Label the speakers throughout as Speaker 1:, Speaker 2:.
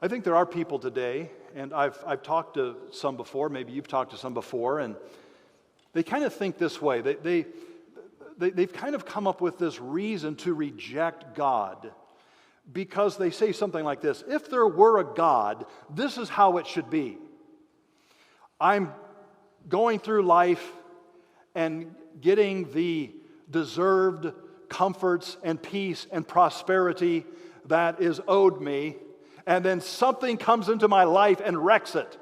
Speaker 1: I think there are people today, and I've talked to some before, maybe you've talked to some before, and they kind of think this way. They've kind of come up with this reason to reject God because they say something like this: if there were a God, this is how it should be. I'm going through life and getting the deserved comforts and peace and prosperity that is owed me, and then something comes into my life and wrecks it.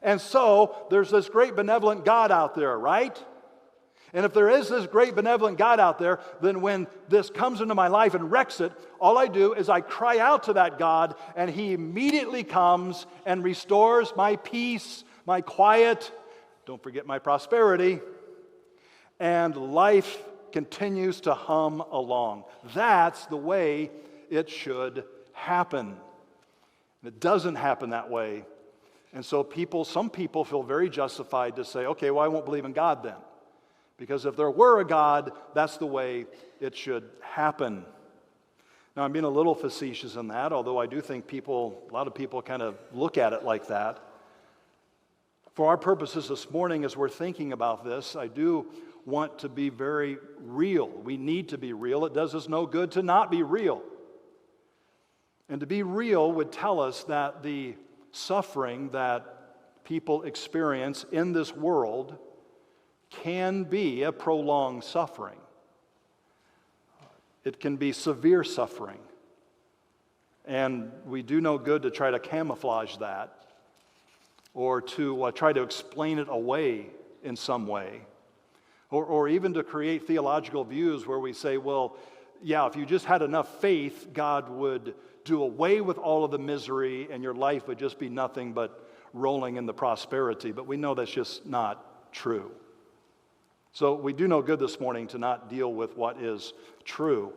Speaker 1: And so there's this great benevolent God out there, right? And if there is this great benevolent God out there, then when this comes into my life and wrecks it, all I do is I cry out to that God, and He immediately comes and restores my peace, my quiet, don't forget my prosperity, and life continues to hum along. That's the way it should happen. It doesn't happen that way. And so some people feel very justified to say, okay, well, I won't believe in God then. Because if there were a God, that's the way it should happen. Now, I'm being a little facetious in that, although I do think a lot of people kind of look at it like that. For our purposes this morning, as we're thinking about this, I do want to be very real. We need to be real. It does us no good to not be real. And to be real would tell us that the suffering that people experience in this world can be a prolonged suffering. It can be severe suffering. And we do no good to try to camouflage that or to try to explain it away in some way. Or even to create theological views where we say, well, yeah, if you just had enough faith, God would do away with all of the misery and your life would just be nothing but rolling in the prosperity. But we know that's just not true. So we do no good this morning to not deal with what is true.